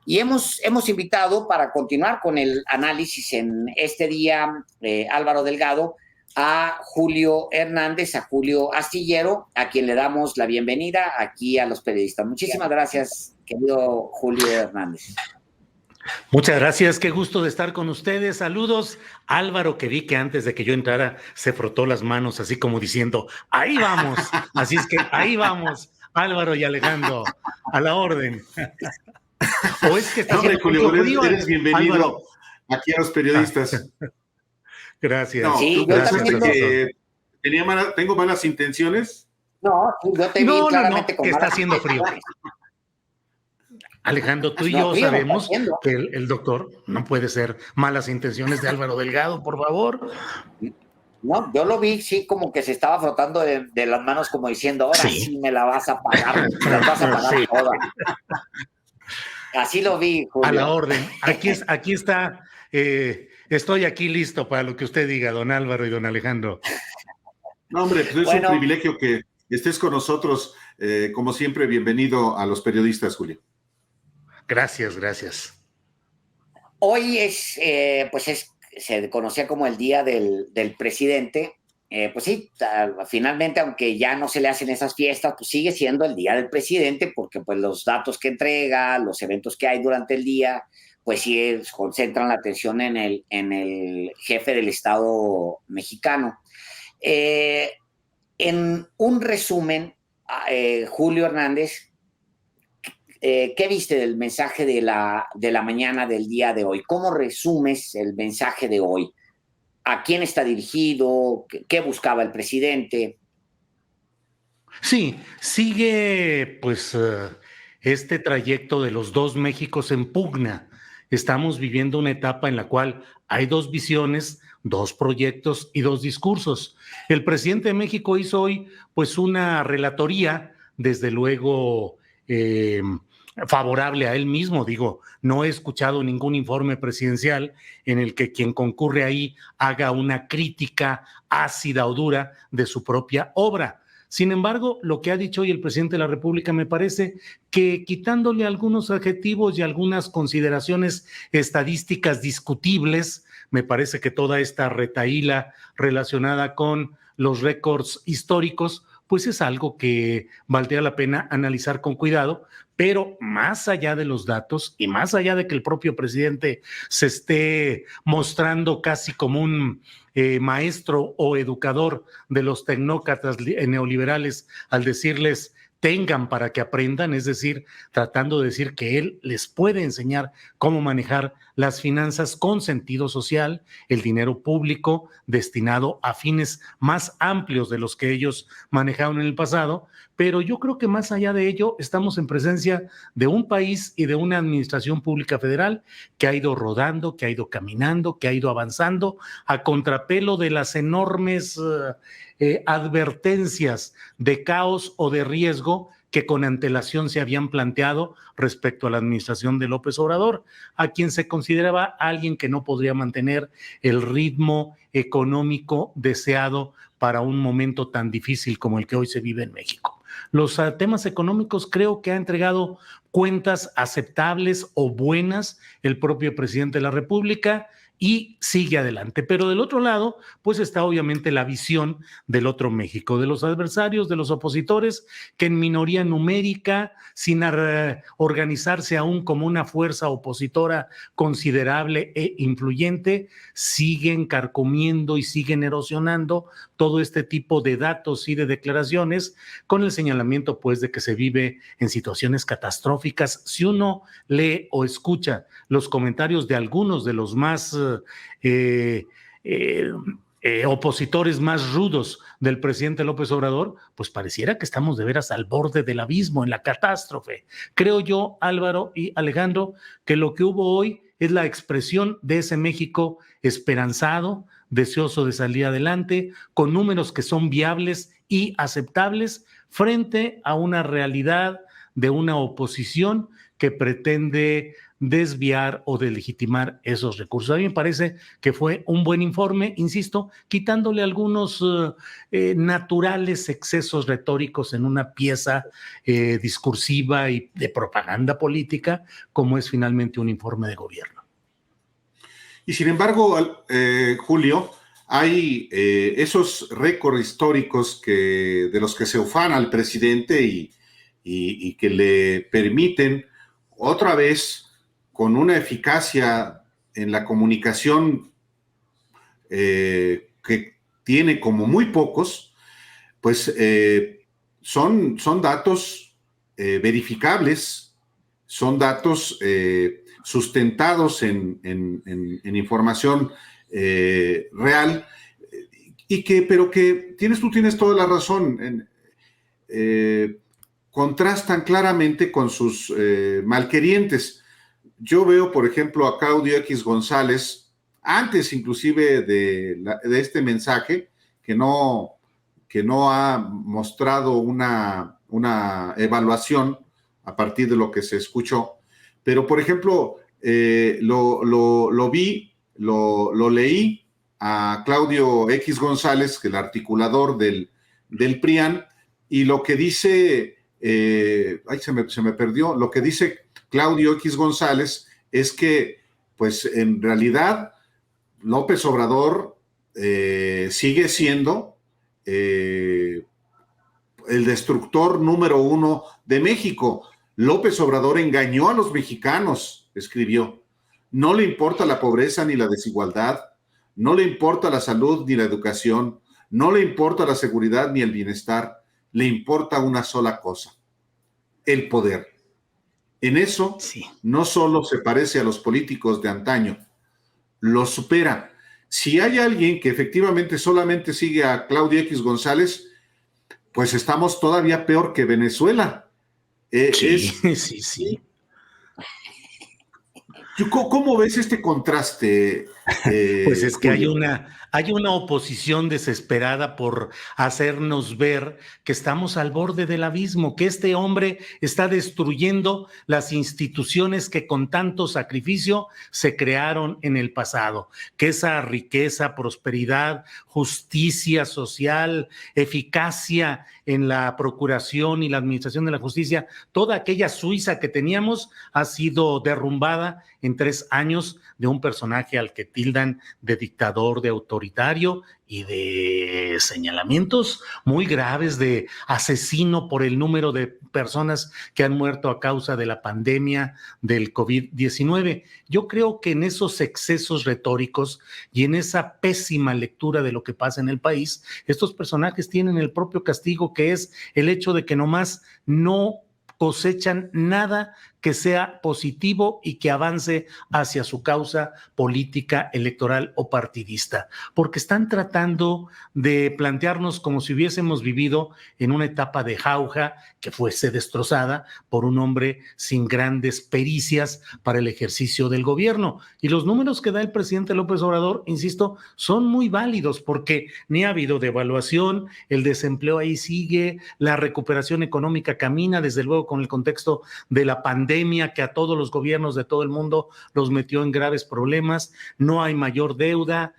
Y hemos invitado para continuar con el análisis en este día, Álvaro Delgado, a Julio Hernández, a Julio Astillero, a quien le damos la bienvenida aquí a los periodistas. Muchísimas gracias, querido Julio Hernández. Muchas gracias, qué gusto de estar con ustedes. Saludos, Álvaro, que vi que antes de que yo entrara se frotó las manos así como diciendo, ahí vamos. Así es que ahí vamos, Álvaro y Alejandro, a la orden. ¿O es que está haciendo Julio, frío? Eres bienvenido, Álvaro, aquí a los periodistas. Gracias. No, sí, ¿tú pensaste que tengo malas intenciones? No, yo te vi claramente con que está haciendo frío. Alejandro, tú y yo sabemos que el doctor no puede ser malas intenciones de Álvaro Delgado, por favor. No, yo lo vi, sí, como que se estaba frotando de las manos como diciendo, ahora sí me la vas a pagar, me la vas a pagar toda. Así lo vi, Julio. A la orden. Aquí está, estoy aquí listo para lo que usted diga, don Álvaro y don Alejandro. No, hombre, pues es un privilegio que estés con nosotros. Como siempre, bienvenido a los periodistas, Julio. Gracias. Hoy se conocía como el Día del Presidente. Pues sí, finalmente, aunque ya no se le hacen esas fiestas, pues sigue siendo el Día del Presidente, porque pues los datos que entrega, los eventos que hay durante el día, pues sí concentran la atención en el jefe del Estado mexicano. En un resumen, Julio Hernández, ¿qué viste del mensaje de la mañana del día de hoy? ¿Cómo resumes el mensaje de hoy? ¿A quién está dirigido? ¿Qué buscaba el presidente? Sí, sigue pues este trayecto de los dos Méxicos en pugna. Estamos viviendo una etapa en la cual hay dos visiones, dos proyectos y dos discursos. El presidente de México hizo hoy pues una relatoría, desde luego favorable a él mismo. Digo, no he escuchado ningún informe presidencial en el que quien concurre ahí haga una crítica ácida o dura de su propia obra. Sin embargo, lo que ha dicho hoy el presidente de la República me parece que, quitándole algunos adjetivos y algunas consideraciones estadísticas discutibles, me parece que toda esta retahíla relacionada con los récords históricos, pues es algo que valdría la pena analizar con cuidado, pero más allá de los datos y más allá de que el propio presidente se esté mostrando casi como un maestro o educador de los tecnócratas neoliberales al decirles tengan para que aprendan, es decir, tratando de decir que él les puede enseñar cómo manejar las finanzas con sentido social, el dinero público destinado a fines más amplios de los que ellos manejaron en el pasado, pero yo creo que más allá de ello estamos en presencia de un país y de una administración pública federal que ha ido rodando, que ha ido caminando, que ha ido avanzando a contrapelo de las enormes advertencias de caos o de riesgo que con antelación se habían planteado respecto a la administración de López Obrador, a quien se consideraba alguien que no podría mantener el ritmo económico deseado para un momento tan difícil como el que hoy se vive en México. Los temas económicos creo que ha entregado cuentas aceptables o buenas el propio presidente de la República y sigue adelante. Pero del otro lado, pues está obviamente la visión del otro México, de los adversarios, de los opositores, que en minoría numérica, sin organizarse aún como una fuerza opositora considerable e influyente, siguen carcomiendo y siguen erosionando todo este tipo de datos y de declaraciones, con el señalamiento pues de que se vive en situaciones catastróficas. Si uno lee o escucha los comentarios de algunos de los más opositores más rudos del presidente López Obrador, pues pareciera que estamos de veras al borde del abismo, en la catástrofe. Creo yo, Álvaro y Alejandro, que lo que hubo hoy es la expresión de ese México esperanzado, deseoso de salir adelante, con números que son viables y aceptables frente a una realidad de una oposición que pretende desviar o delegitimar esos recursos. A mí me parece que fue un buen informe, insisto, quitándole algunos naturales excesos retóricos en una pieza discursiva y de propaganda política, como es finalmente un informe de gobierno. Y sin embargo, Julio, hay esos récords históricos de los que se ufana al presidente y que le permiten otra vez, con una eficacia en la comunicación que tiene como muy pocos, pues son datos verificables, son datos sustentados en información real, pero que tú tienes toda la razón, contrastan claramente con sus malquerientes. Yo veo, por ejemplo, a Claudio X González, antes inclusive de este mensaje, que no ha mostrado una evaluación a partir de lo que se escuchó, pero por ejemplo, lo leí a Claudio X González, que es el articulador del PRIAN, y lo que dice, se me perdió, lo que dice Claudio X González es que, pues en realidad, López Obrador sigue siendo el destructor número 1 de México. López Obrador engañó a los mexicanos, escribió. No le importa la pobreza ni la desigualdad, no le importa la salud ni la educación, no le importa la seguridad ni el bienestar, le importa una sola cosa: el poder. En eso, sí, no solo se parece a los políticos de antaño, lo supera. Si hay alguien que efectivamente solamente sigue a Claudio X González, pues estamos todavía peor que Venezuela. Sí. ¿Cómo ves este contraste? Pues es que hay una oposición desesperada por hacernos ver que estamos al borde del abismo, que este hombre está destruyendo las instituciones que con tanto sacrificio se crearon en el pasado, que esa riqueza, prosperidad, justicia social, eficacia en la procuración y la administración de la justicia, toda aquella Suiza que teníamos ha sido derrumbada en 3 años de un personaje al que tildan de dictador, de autoritario y de señalamientos muy graves de asesino por el número de personas que han muerto a causa de la pandemia del COVID-19. Yo creo que en esos excesos retóricos y en esa pésima lectura de lo que pasa en el país, estos personajes tienen el propio castigo, que es el hecho de que nomás no cosechan nada que sea positivo y que avance hacia su causa política, electoral o partidista, porque están tratando de plantearnos como si hubiésemos vivido en una etapa de jauja que fuese destrozada por un hombre sin grandes pericias para el ejercicio del gobierno. Y los números que da el presidente López Obrador, insisto, son muy válidos, porque ni ha habido devaluación, el desempleo ahí sigue, la recuperación económica camina, desde luego con el contexto de la pandemia que a todos los gobiernos de todo el mundo los metió en graves problemas, no hay mayor deuda,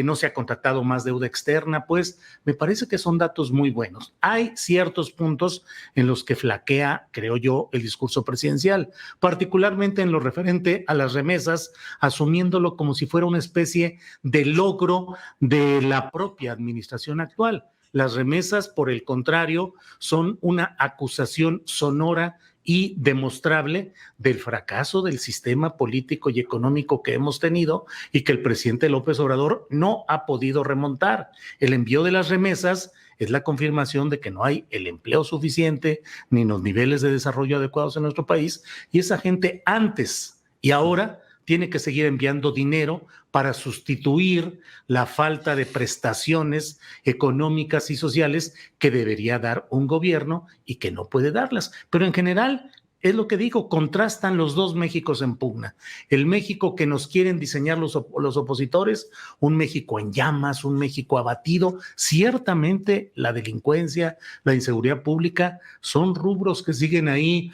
no se ha contratado más deuda externa, pues me parece que son datos muy buenos. Hay ciertos puntos en los que flaquea, creo yo, el discurso presidencial, particularmente en lo referente a las remesas, asumiéndolo como si fuera una especie de logro de la propia administración actual. Las remesas, por el contrario, son una acusación sonora y demostrable del fracaso del sistema político y económico que hemos tenido y que el presidente López Obrador no ha podido remontar. El envío de las remesas es la confirmación de que no hay el empleo suficiente ni los niveles de desarrollo adecuados en nuestro país, y esa gente antes y ahora tiene que seguir enviando dinero para sustituir la falta de prestaciones económicas y sociales que debería dar un gobierno y que no puede darlas. Pero en general, es lo que digo, contrastan los dos Méxicos en pugna. El México que nos quieren diseñar los opositores, un México en llamas, un México abatido. Ciertamente la delincuencia, la inseguridad pública son rubros que siguen ahí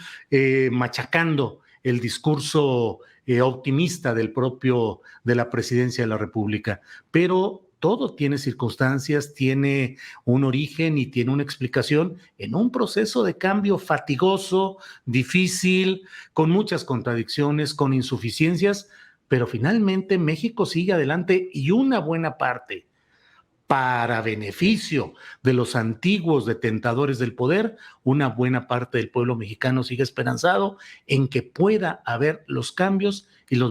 machacando el discurso optimista de la presidencia de la República, pero todo tiene circunstancias, tiene un origen y tiene una explicación en un proceso de cambio fatigoso, difícil, con muchas contradicciones, con insuficiencias, pero finalmente México sigue adelante y una buena parte para beneficio de los antiguos detentadores del poder, una buena parte del pueblo mexicano sigue esperanzado en que pueda haber los cambios y las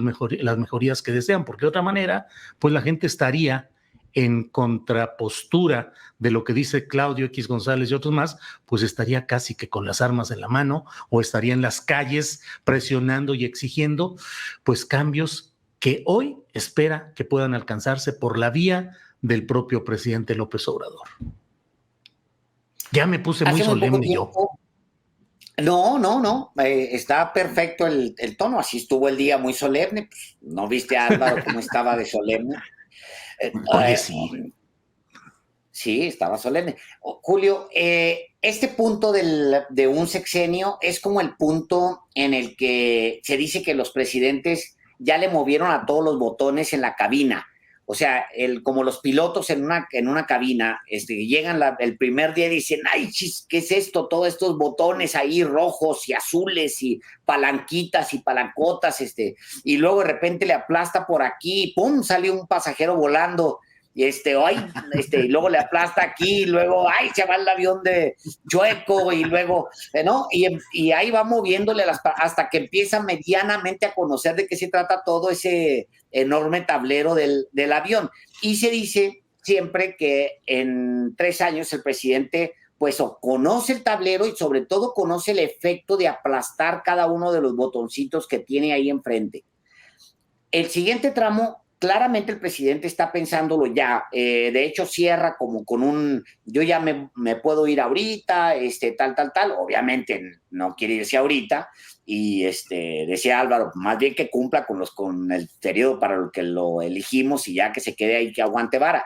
mejorías que desean, porque de otra manera, pues la gente estaría en contrapostura de lo que dice Claudio X González y otros más, pues estaría casi que con las armas en la mano o estaría en las calles presionando y exigiendo pues cambios que hoy espera que puedan alcanzarse por la vía del propio presidente López Obrador. Ya me puse muy solemne yo. No, está perfecto el tono, así estuvo el día muy solemne. Pues, ¿no viste a Álvaro cómo estaba de solemne? Oye, sí. Sí, estaba solemne. Julio, este punto de un sexenio es como el punto en el que se dice que los presidentes ya le movieron a todos los botones en la cabina. O sea, como los pilotos en una cabina, llegan el primer día y dicen, ay, chis, ¿qué es esto? Todos estos botones ahí rojos y azules y palanquitas y palancotas, y luego de repente le aplasta por aquí, y ¡pum!, sale un pasajero volando. Y luego le aplasta aquí, y luego, ay, se va el avión de chueco, y luego, ¿no? Y ahí va moviéndole hasta que empieza medianamente a conocer de qué se trata todo ese enorme tablero del avión. Y se dice siempre que en 3 años el presidente, pues, conoce el tablero y sobre todo conoce el efecto de aplastar cada uno de los botoncitos que tiene ahí enfrente. El siguiente tramo, claramente el presidente está pensándolo ya. De hecho, cierra como con yo ya me puedo ir ahorita, tal. Obviamente no quiere irse ahorita. Y decía Álvaro, más bien que cumpla con el periodo para el que lo elegimos y ya que se quede ahí, que aguante vara.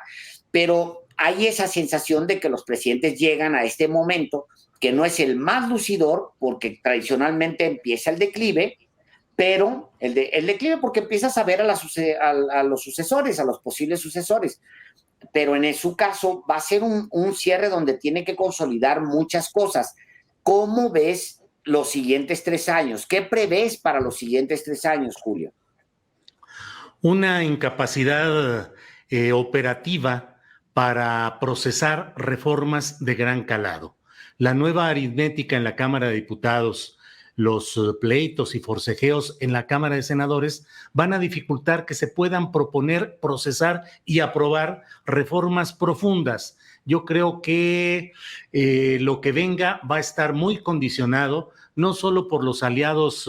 Pero hay esa sensación de que los presidentes llegan a este momento, que no es el más lucidor, porque tradicionalmente empieza el declive, pero el declive porque empiezas a ver a los sucesores, a los posibles sucesores. Pero en su caso va a ser un cierre donde tiene que consolidar muchas cosas. ¿Cómo ves los siguientes 3 años? ¿Qué prevés para los siguientes 3 años, Julio? Una incapacidad operativa para procesar reformas de gran calado. La nueva aritmética en la Cámara de Diputados, los pleitos y forcejeos en la Cámara de Senadores van a dificultar que se puedan proponer, procesar y aprobar reformas profundas. Yo creo que lo que venga va a estar muy condicionado, no solo por los aliados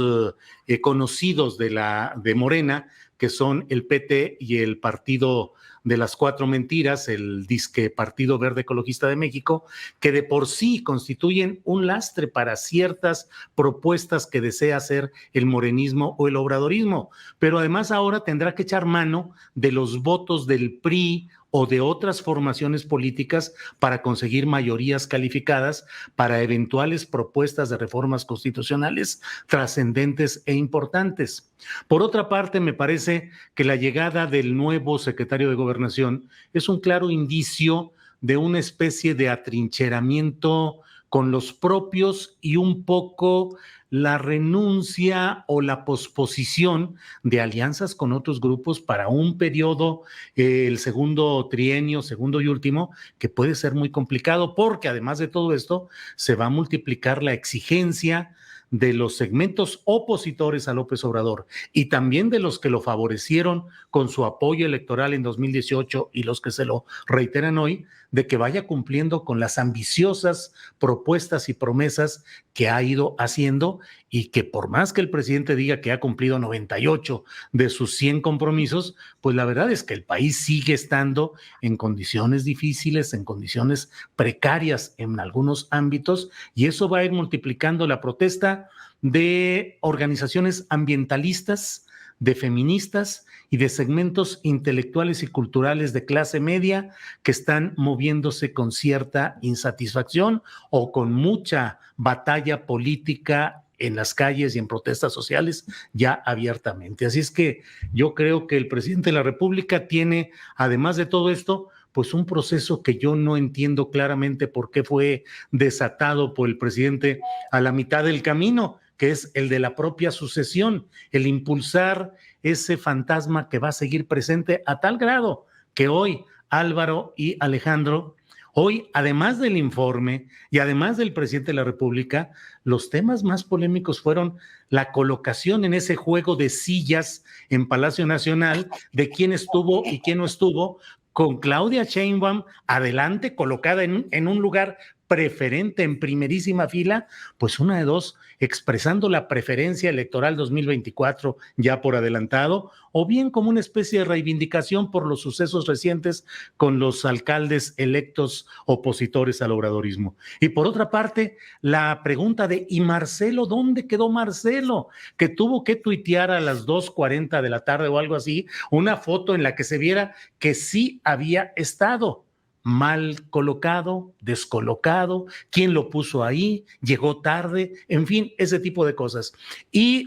conocidos de Morena, que son el PT y el Partido de las Cuatro Mentiras, el disque Partido Verde Ecologista de México, que de por sí constituyen un lastre para ciertas propuestas que desea hacer el morenismo o el obradorismo, pero además ahora tendrá que echar mano de los votos del PRI o de otras formaciones políticas para conseguir mayorías calificadas para eventuales propuestas de reformas constitucionales trascendentes e importantes. Por otra parte, me parece que la llegada del nuevo secretario de Gobernación es un claro indicio de una especie de atrincheramiento con los propios y un poco la renuncia o la posposición de alianzas con otros grupos para un periodo, el segundo trienio, segundo y último, que puede ser muy complicado porque además de todo esto se va a multiplicar la exigencia de los segmentos opositores a López Obrador y también de los que lo favorecieron con su apoyo electoral en 2018 y los que se lo reiteran hoy, de que vaya cumpliendo con las ambiciosas propuestas y promesas que ha ido haciendo y que por más que el presidente diga que ha cumplido 98 de sus 100 compromisos, pues la verdad es que el país sigue estando en condiciones difíciles, en condiciones precarias en algunos ámbitos, y eso va a ir multiplicando la protesta de organizaciones ambientalistas, de feministas y de segmentos intelectuales y culturales de clase media que están moviéndose con cierta insatisfacción o con mucha batalla política en las calles y en protestas sociales ya abiertamente. Así es que yo creo que el presidente de la República tiene, además de todo esto, pues un proceso que yo no entiendo claramente por qué fue desatado por el presidente a la mitad del camino, que es el de la propia sucesión, el impulsar ese fantasma que va a seguir presente a tal grado que hoy Álvaro y Alejandro, hoy, además del informe y además del presidente de la República, los temas más polémicos fueron la colocación en ese juego de sillas en Palacio Nacional de quién estuvo y quién no estuvo, con Claudia Sheinbaum adelante, colocada en un lugar preferente, en primerísima fila, pues una de dos, expresando la preferencia electoral 2024 ya por adelantado, o bien como una especie de reivindicación por los sucesos recientes con los alcaldes electos opositores al obradorismo. Y por otra parte, la pregunta de ¿y Marcelo? ¿Dónde quedó Marcelo? Que tuvo que tuitear a las 2:40 de la tarde o algo así, una foto en la que se viera que sí había estado. Mal colocado, descolocado, quién lo puso ahí, llegó tarde, en fin, ese tipo de cosas. Y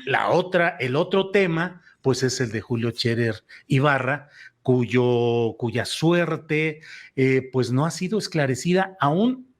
el otro tema, pues es el de Julio Scherer Ibarra, cuya suerte pues no ha sido esclarecida aún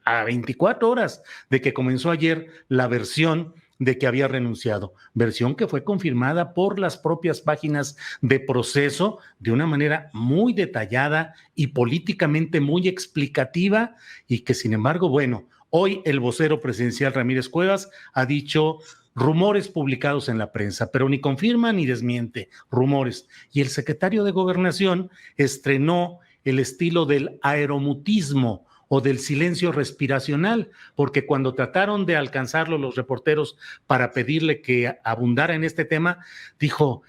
a 24 horas de que comenzó ayer la versión de que había renunciado, versión que fue confirmada por las propias páginas de Proceso de una manera muy detallada y políticamente muy explicativa, y que sin embargo, bueno, hoy el vocero presidencial Ramírez Cuevas ha dicho rumores publicados en la prensa, pero ni confirma ni desmiente, rumores. Y el secretario de Gobernación estrenó el estilo del aeromutismo o del silencio respiracional, porque cuando trataron de alcanzarlo los reporteros para pedirle que abundara en este tema, dijo,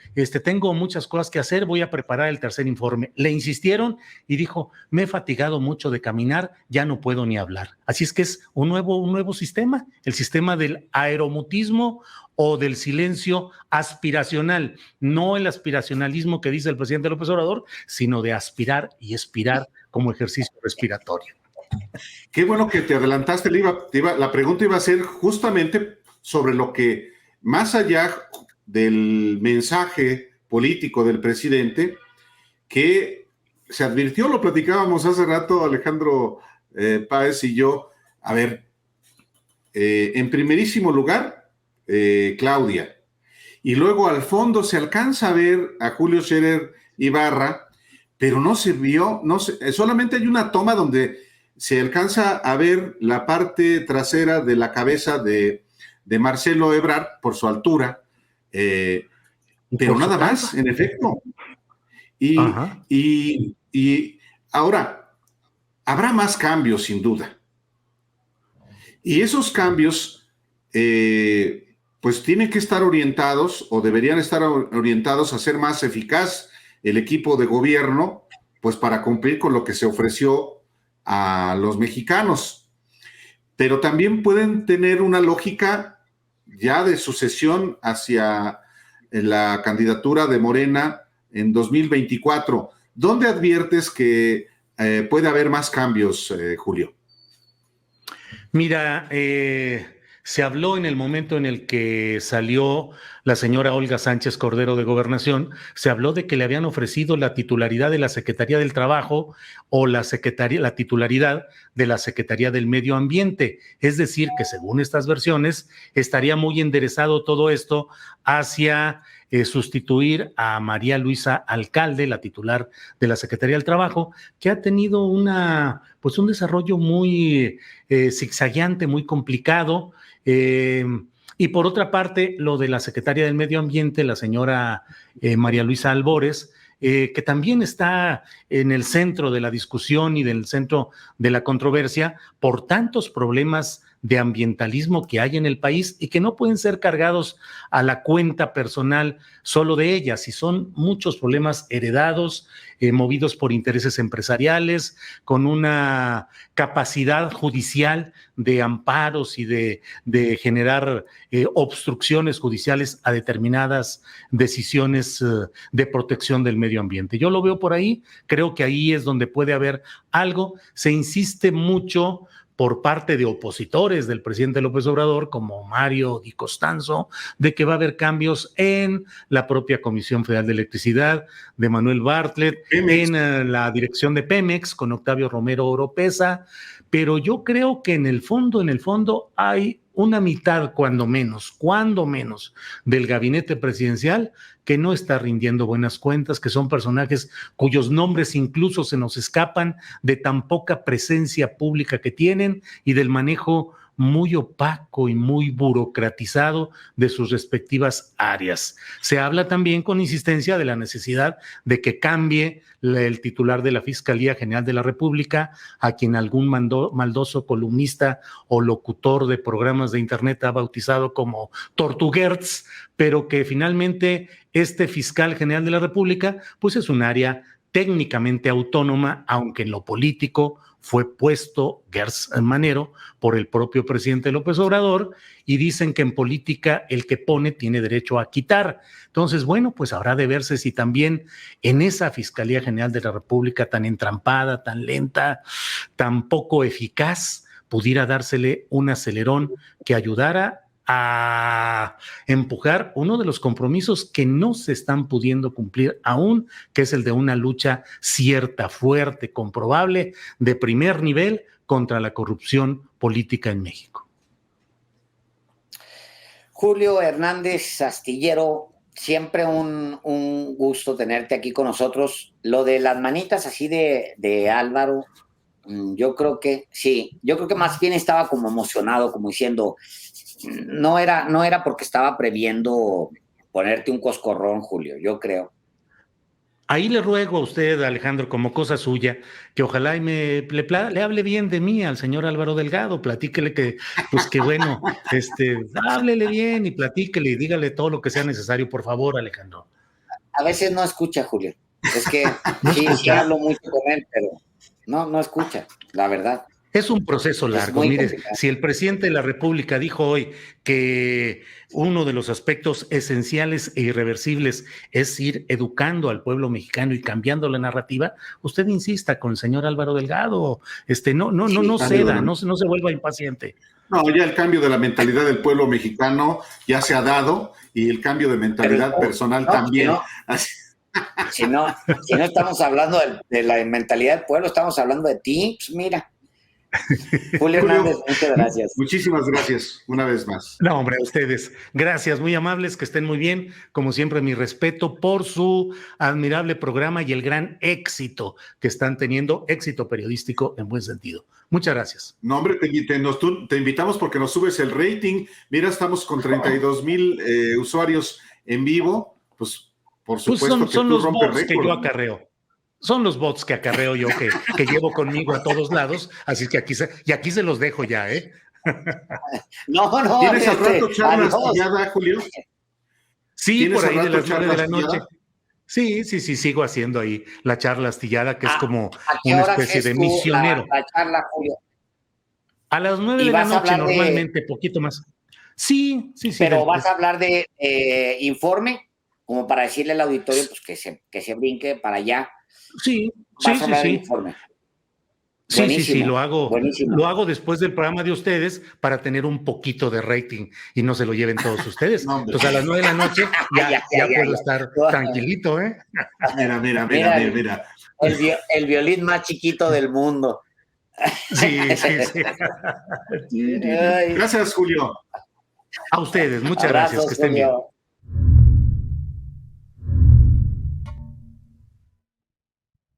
tengo muchas cosas que hacer, voy a preparar el tercer informe. Le insistieron y dijo, me he fatigado mucho de caminar, ya no puedo ni hablar. Así es que es un nuevo sistema, el sistema del aeromutismo o del silencio aspiracional, no el aspiracionalismo que dice el presidente López Obrador, sino de aspirar y expirar como ejercicio respiratorio. Qué bueno que te adelantaste, la pregunta iba a ser justamente sobre lo que, más allá del mensaje político del presidente, que se advirtió, lo platicábamos hace rato Alejandro Páez y yo, a ver, en primerísimo lugar, Claudia, y luego al fondo se alcanza a ver a Julio Scherer Ibarra, pero no se vio, solamente hay una toma donde se alcanza a ver la parte trasera de la cabeza de Marcelo Ebrard por su altura, pero nada más, en efecto. Y ahora, habrá más cambios, sin duda. Y esos cambios, pues tienen que estar orientados, o deberían estar orientados a ser más eficaz el equipo de gobierno, pues para cumplir con lo que se ofreció a los mexicanos, pero también pueden tener una lógica ya de sucesión hacia la candidatura de Morena en 2024. ¿Dónde adviertes que puede haber más cambios, Julio? Mira, se habló en el momento en el que salió la señora Olga Sánchez Cordero de Gobernación, se habló de que le habían ofrecido la titularidad de la Secretaría del Trabajo o la titularidad de la Secretaría del Medio Ambiente. Es decir, que según estas versiones, estaría muy enderezado todo esto hacia sustituir a María Luisa Alcalde, la titular de la Secretaría del Trabajo, que ha tenido un desarrollo muy zigzagueante, muy complicado. Y por otra parte, lo de la secretaria del Medio Ambiente, la señora María Luisa Albores, que también está en el centro de la discusión y del centro de la controversia por tantos problemas de ambientalismo que hay en el país y que no pueden ser cargados a la cuenta personal solo de ellas, y son muchos problemas heredados, movidos por intereses empresariales, con una capacidad judicial de amparos y de generar obstrucciones judiciales a determinadas decisiones de protección del medio ambiente. Yo lo veo por ahí, creo que ahí es donde puede haber algo. Se insiste mucho por parte de opositores del presidente López Obrador, como Mario Di Costanzo, de que va a haber cambios en la propia Comisión Federal de Electricidad, de Manuel Bartlett, Pemex. en la dirección de Pemex, con Octavio Romero Oropesa, pero yo creo que en el fondo hay una mitad, cuando menos, del gabinete presidencial que no está rindiendo buenas cuentas, que son personajes cuyos nombres incluso se nos escapan de tan poca presencia pública que tienen y del manejo muy opaco y muy burocratizado de sus respectivas áreas. Se habla también con insistencia de la necesidad de que cambie el titular de la Fiscalía General de la República, a quien algún maldoso columnista o locutor de programas de internet ha bautizado como Tortuguerz, pero que finalmente este fiscal general de la República pues es un área técnicamente autónoma, aunque en lo político fue puesto Gertz Manero por el propio presidente López Obrador, y dicen que en política el que pone tiene derecho a quitar. Entonces, bueno, pues habrá de verse si también en esa Fiscalía General de la República tan entrampada, tan lenta, tan poco eficaz, pudiera dársele un acelerón que ayudara a empujar uno de los compromisos que no se están pudiendo cumplir aún, que es el de una lucha cierta, fuerte, comprobable, de primer nivel contra la corrupción política en México. Julio Hernández Astillero, siempre un gusto tenerte aquí con nosotros. Lo de las manitas así de Álvaro, yo creo que sí, yo creo que más bien estaba como emocionado, como diciendo, no era porque estaba previendo ponerte un coscorrón, Julio, yo creo. Ahí le ruego a usted, Alejandro, como cosa suya, que ojalá y le hable bien de mí al señor Álvaro Delgado, platíquele que, pues que bueno, háblele bien y platíquele y dígale todo lo que sea necesario, por favor, Alejandro. A veces no escucha, Julio. Es que sí hablo mucho con él, pero no escucha, la verdad. Es un proceso largo. Mire, si el presidente de la República dijo hoy que uno de los aspectos esenciales e irreversibles es ir educando al pueblo mexicano y cambiando la narrativa, usted insista con el señor Álvaro Delgado, no ceda, no se vuelva impaciente. No, ya el cambio de la mentalidad del pueblo mexicano ya se ha dado, y el cambio de mentalidad personal también. Si no estamos hablando de la mentalidad del pueblo, estamos hablando de ti, pues mira. Julio Hernández, muchas gracias. Muchísimas gracias, una vez más. No, hombre, a ustedes. Gracias, muy amables, que estén muy bien. Como siempre, mi respeto por su admirable programa y el gran éxito que están teniendo, éxito periodístico en buen sentido. Muchas gracias. No, hombre, te invitamos porque nos subes el rating. Mira, estamos con 32,000 usuarios en vivo. Pues, por supuesto, pues son que tú los rompes bots récord. que yo acarreo. Son los bots que acarreo yo, que llevo conmigo a todos lados, así que aquí se los dejo ya, ¿eh? No. ¿Tienes al rato charla astillada, Julio? Sí, por ahí de las 9 de la noche. Sí, sigo haciendo ahí la charla astillada, que es como una especie de misionero. La charla, Julio? A las 9 de la noche normalmente, poquito más. Sí. Pero vas a hablar de informe, como para decirle al auditorio pues que se brinque para allá. Sí. Sí, lo hago después del programa de ustedes para tener un poquito de rating y no se lo lleven todos ustedes. No, entonces a las 9 de la noche ya puedo estar tranquilito, ¿eh? Mira. El violín más chiquito del mundo. Sí. Gracias, Julio. A ustedes, muchas gracias, que estén bien.